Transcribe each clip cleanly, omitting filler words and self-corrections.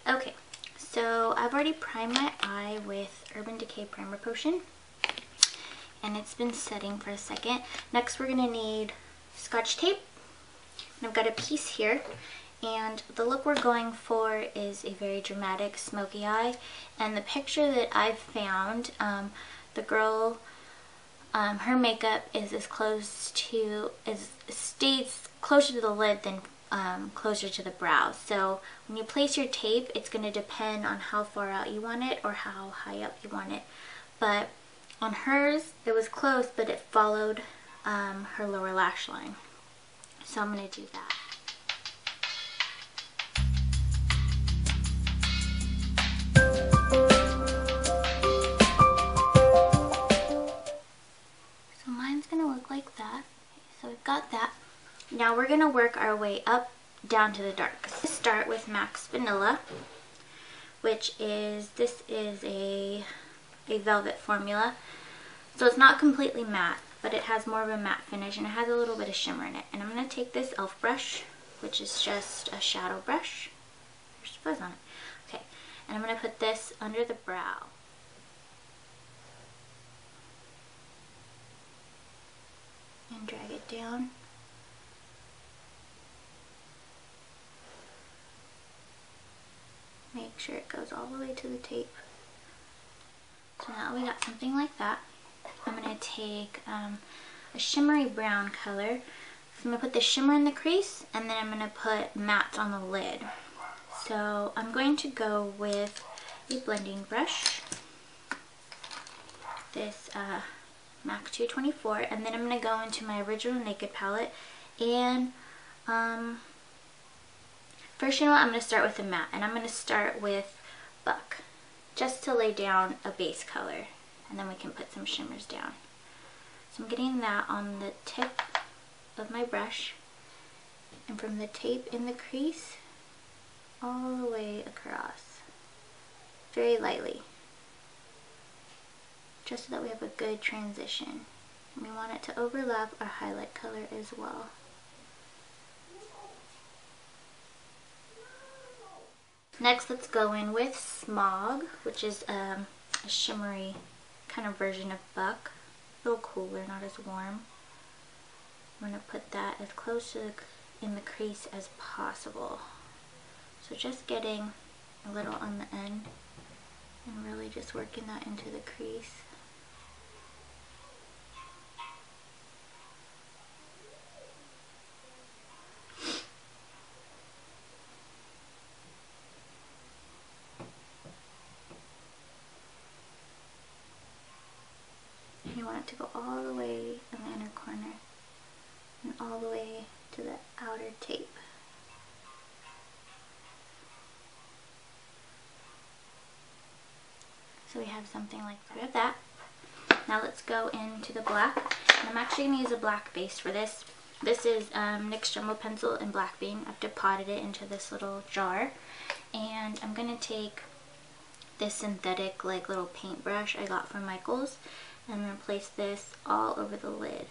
Okay, so I've already primed my eye with Urban Decay Primer Potion, and it's been setting for a second. Next we're going to need Scotch tape, and I've got a piece here, and the look we're going for is a very dramatic smoky eye. And the picture that I've found, the girl, her makeup is stays closer to the lid than closer to the brow. So when you place your tape, it's going to depend on how far out you want it or how high up you want it. But on hers, it was close, but it followed her lower lash line. So I'm going to do that. So mine's going to look like that. Okay, so we've got that. Now we're going to work our way up down to the dark. Let's start with Max Vanilla, which is, this is a velvet formula. So it's not completely matte, but it has more of a matte finish, and it has a little bit of shimmer in it. And I'm going to take this e.l.f. brush, which is just a shadow brush. There's fuzz on it. Okay, and I'm going to put this under the brow. And drag it down. Make sure it goes all the way to the tape. So now we got something like that. I'm going to take a shimmery brown color. So I'm going to put the shimmer in the crease, and then I'm going to put matte on the lid. So I'm going to go with a blending brush, this MAC 224, and then I'm going to go into my original Naked palette, and first, you know what, I'm going to start with a matte, and I'm going to start with Buck, just to lay down a base color, and then we can put some shimmers down. So I'm getting that on the tip of my brush, and from the tape in the crease, all the way across, very lightly, just so that we have a good transition. And we want it to overlap our highlight color as well. Next, let's go in with Smog, which is a shimmery kind of version of Buck. A little cooler, not as warm. I'm going to put that as close to in the crease as possible. So just getting a little on the end and really just working that into the crease. You want it to go all the way in the inner corner and all the way to the outer tape. So we have something like that. We have that. Now let's go into the black. And I'm actually going to use a black base for this. This is NYX Jumbo Pencil in Black Bean. I've depotted it into this little jar. And I'm going to take this synthetic like little paintbrush I got from Michael's. I'm going to place this all over the lid.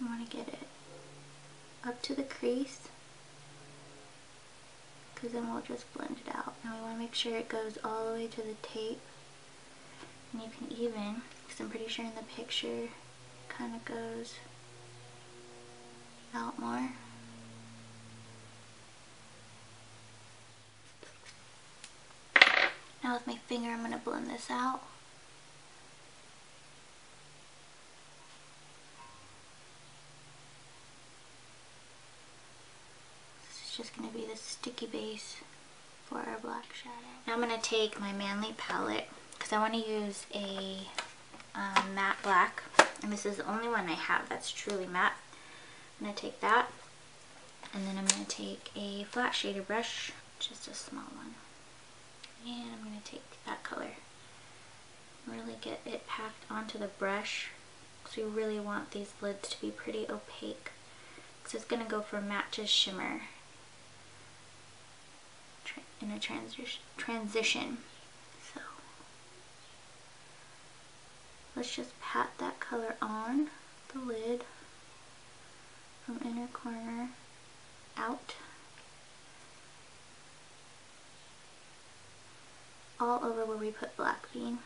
You want to get it up to the crease, because then we'll just blend it out. Now we want to make sure it goes all the way to the tape. And you can even, because I'm pretty sure in the picture it kind of goes out more. Now with my finger I'm going to blend this out. Just going to be the sticky base for our black shadow. Now I'm going to take my Manly palette, because I want to use a matte black, and this is the only one I have that's truly matte. I'm going to take that, and then I'm going to take a flat shader brush, just a small one, and I'm going to take that color, really get it packed onto the brush actually really want these lids to be pretty opaque, because it's going to go for matte to shimmer in a transition. So let's just pat that color on the lid from inner corner out, all over where we put black bean.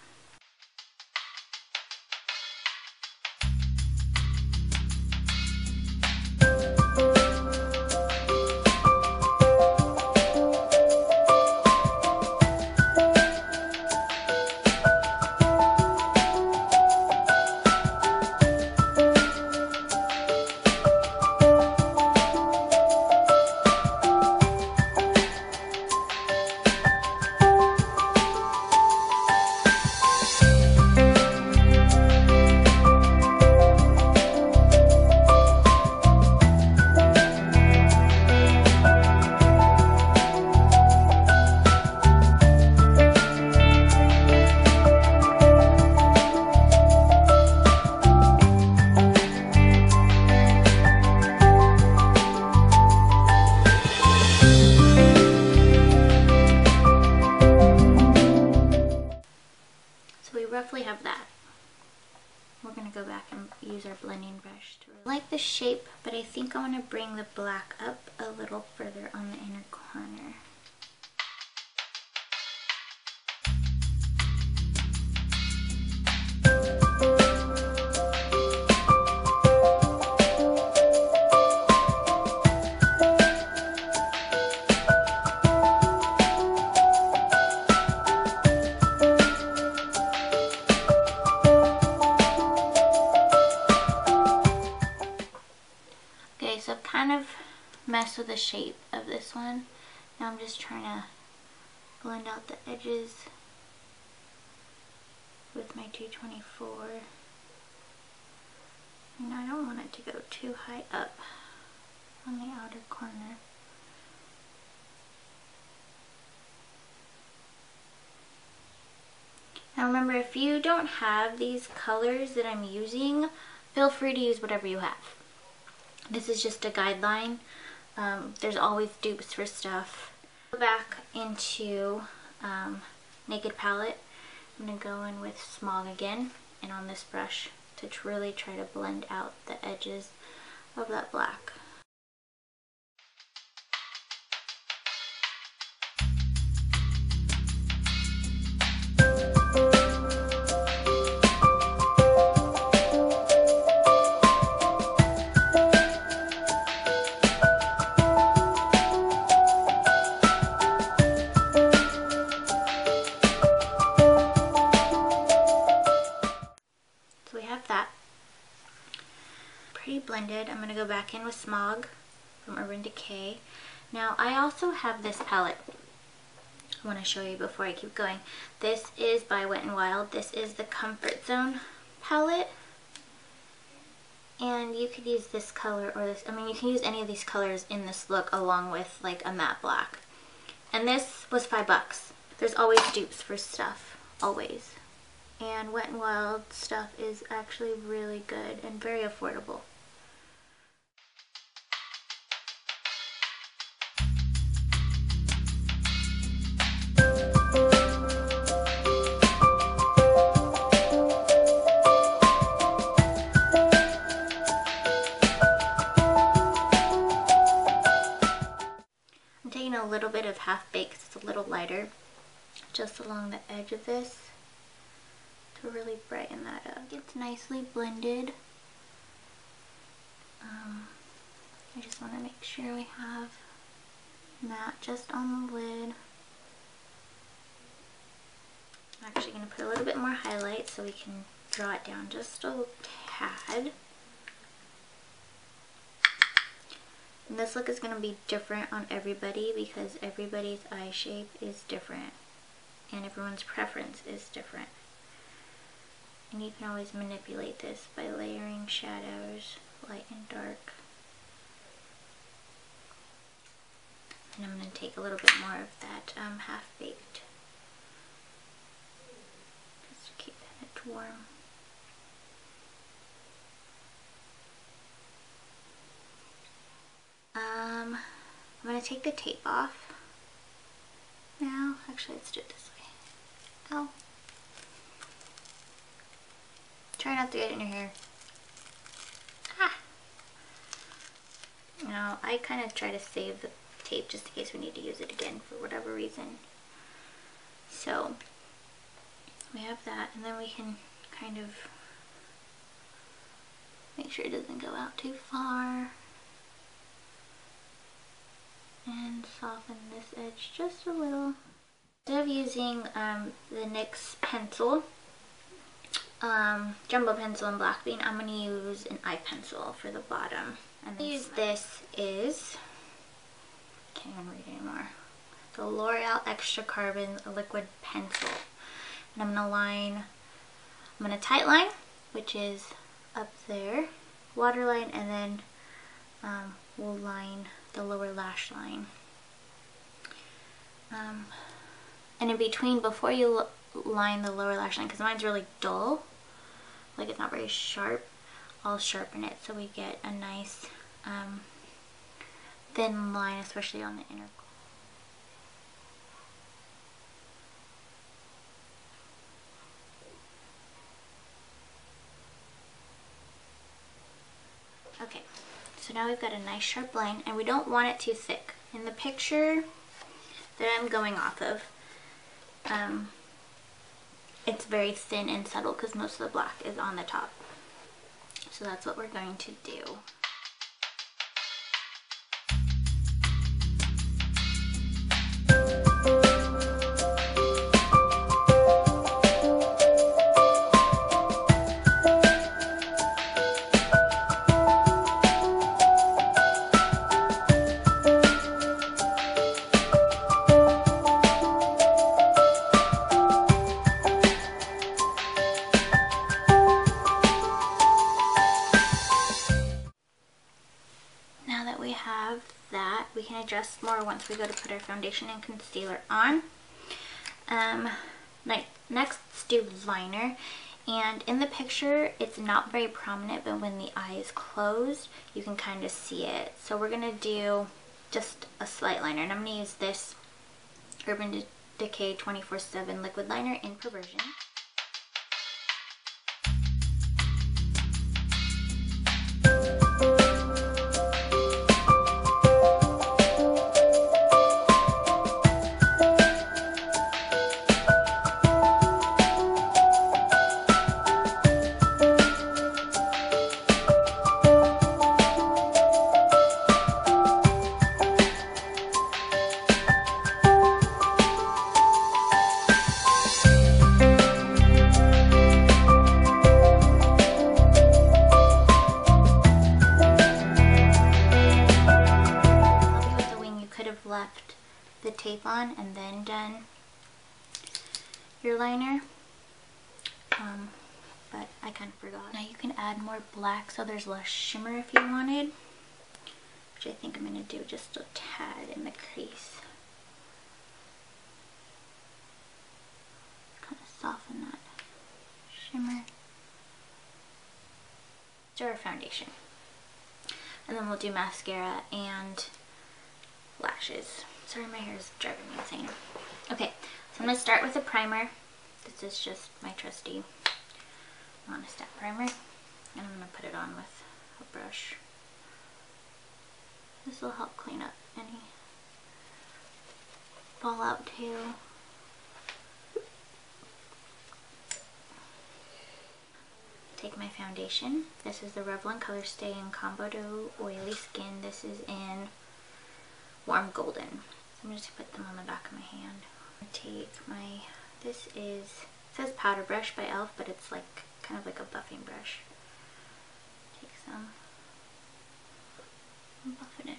Roughly have that. We're going to go back and use our blending brush. I like the shape, but I think I want to bring the black up a little further on the inner corner. So I've kind of messed with the shape of this one. Now I'm just trying to blend out the edges with my 224. And I don't want it to go too high up on the outer corner. Now remember, if you don't have these colors that I'm using, feel free to use whatever you have. This is just a guideline. There's always dupes for stuff. Go back into Naked Palette. I'm going to go in with Smog again, and on this brush to really try to blend out the edges of that black. Pretty blended. I'm going to go back in with Smog from Urban Decay. Now I also have this palette I want to show you before I keep going. This is by Wet n Wild. This is the Comfort Zone palette, and you could use this color or this, I mean you can use any of these colors in this look along with like a matte black. And this was $5. There's always dupes for stuff, always. And Wet n Wild stuff is actually really good and very affordable. I'm taking a little bit of Half Baked, it's a little lighter, just along the edge of this, to really brighten that up. It's nicely blended. I just want to make sure we have matte just on the lid. I'm actually going to put a little bit more highlight so we can draw it down just a tad. And this look is going to be different on everybody because everybody's eye shape is different and everyone's preference is different. And you can always manipulate this by layering shadows, light and dark. And I'm going to take a little bit more of that Half Baked, just to keep that warm. to take the tape off now. Actually, let's do it this way. Ow. Try not to get it in your hair. Ah! Now, I kind of try to save the tape just in case we need to use it again for whatever reason. So, we have that, and then we can kind of make sure it doesn't go out too far. And soften this edge just a little. Instead of using the NYX pencil, Jumbo pencil and Black Bean, I'm going to use an eye pencil for the bottom. And this is, can't even read anymore, the L'Oreal Extra Carbon liquid pencil. And I'm going to tight line, which is up there, waterline, and then we'll line the lower lash line. And in between, before you line the lower lash line, because mine's really dull, like it's not very sharp, I'll sharpen it so we get a nice thin line, especially on the inner. Okay, so now we've got a nice sharp line, and we don't want it too thick. In the picture that I'm going off of, it's very thin and subtle because most of the black is on the top. So that's what we're going to do. We can adjust more once we go to put our foundation and concealer on. Next, do liner. And in the picture, it's not very prominent, but when the eye is closed, you can kind of see it. So we're going to do just a slight liner. And I'm going to use this Urban Decay 24/7 liquid liner in Perversion. Left the tape on and then done your liner, but I kind of forgot. Now you can add more black so there's less shimmer if you wanted, which I think I'm going to do just a tad in the crease. Kind of soften that shimmer. Do our foundation, and then we'll do mascara and lashes. Sorry, my hair is driving me insane. Okay, so I'm going to start with a primer. This is just my trusty Monistat primer, and I'm going to put it on with a brush. This will help clean up any fallout too. Take my foundation. This is the Revlon Color Stay in Combo to Oily Skin. This is in Warm Golden. So I'm just going to put them on the back of my hand. I'm going to take my, it says powder brush by e.l.f., but it's like kind of like a buffing brush. Take some and buff it in.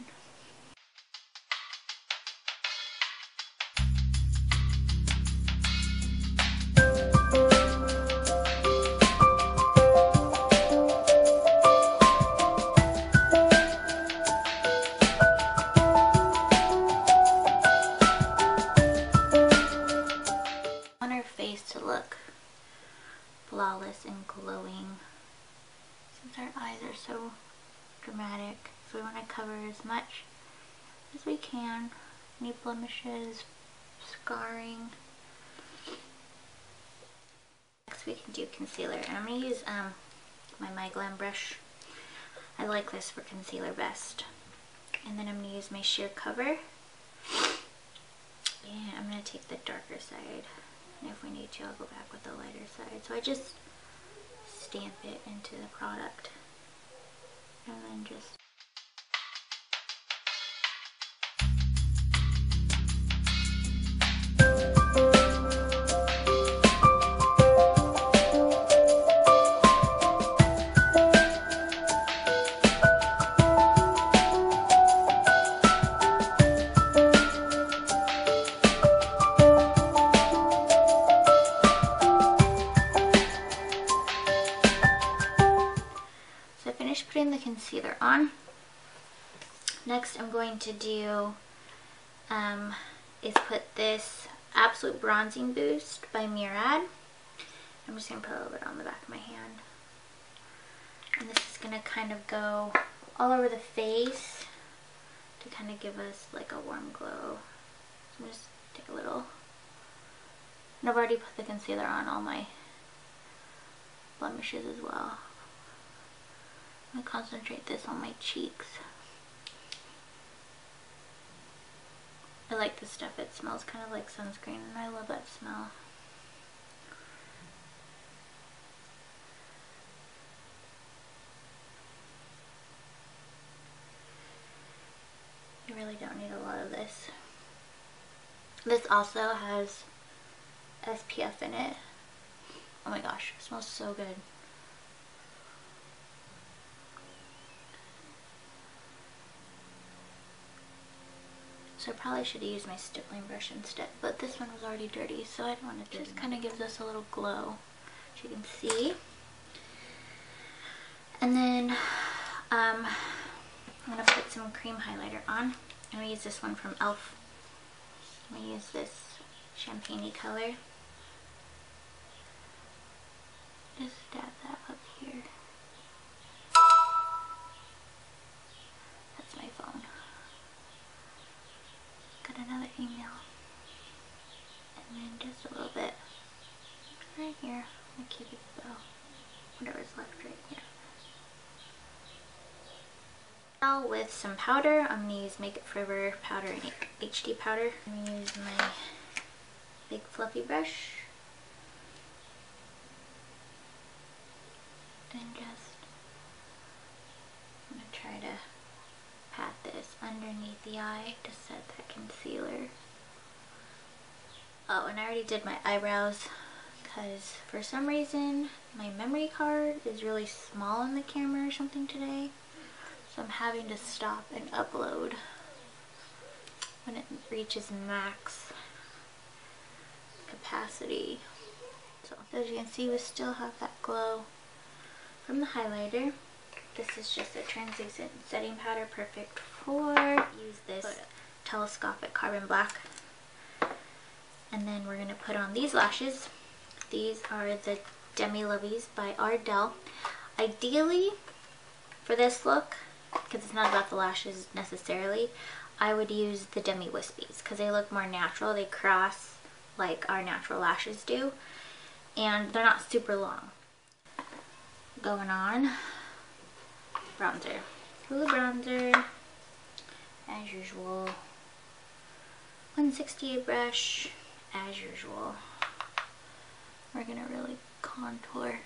Flawless and glowing, since our eyes are so dramatic, so we want to cover as much as we can. Any blemishes, scarring. Next we can do concealer, and I'm going to use my Glam brush. I like this for concealer best. And then I'm going to use my sheer cover. And I'm going to take the darker side. And if we need to, I'll go back with the lighter side. So I just stamp it into the product. And then just... putting the concealer on. Next I'm going to do is put this Absolute Bronzing Boost by Murad. I'm just going to put a little bit on the back of my hand. And this is going to kind of go all over the face to kind of give us like a warm glow. So I'm just take a little. And I've already put the concealer on all my blemishes as well. I'm going to concentrate this on my cheeks. I like this stuff. It smells kind of like sunscreen and I love that smell. You really don't need a lot of this. This also has SPF in it. Oh my gosh, it smells so good. So I probably should have used my stippling brush instead, but this one was already dirty, so I didn't want to. Just kind of gives us a little glow, as you can see. And then I'm going to put some cream highlighter on. I'm going to use this one from e.l.f. I'm going to use this champagne-y color. Just dab that up here. That's my phone. Got another email. And then just a little bit right here. I'm going to keep it though. Whatever's left right here. Now with some powder, I'm going to use Makeup Forever powder and HD powder. I'm going to use my big fluffy brush. And just, I'm going to try to pat this underneath the eye to set that concealer. Oh, and I already did my eyebrows because for some reason my memory card is really small in the camera or something today. So I'm having to stop and upload when it reaches max capacity. So as you can see, we still have that glow from the highlighter. This is just a translucent setting powder, perfect for use this telescopic carbon black. And then we're going to put on these lashes. These are the Demi Lovies by Ardell. Ideally, for this look, because it's not about the lashes necessarily, I would use the Demi Wispies because they look more natural. They cross like our natural lashes do, and they're not super long. Going on bronzer. Hoola bronzer, as usual. 168 brush, as usual. We're gonna really contour.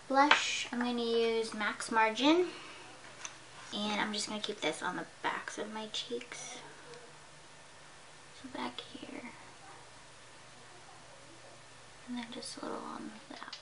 Blush, I'm going to use Max Margin, and I'm just going to keep this on the backs of my cheeks. So back here, and then just a little on that.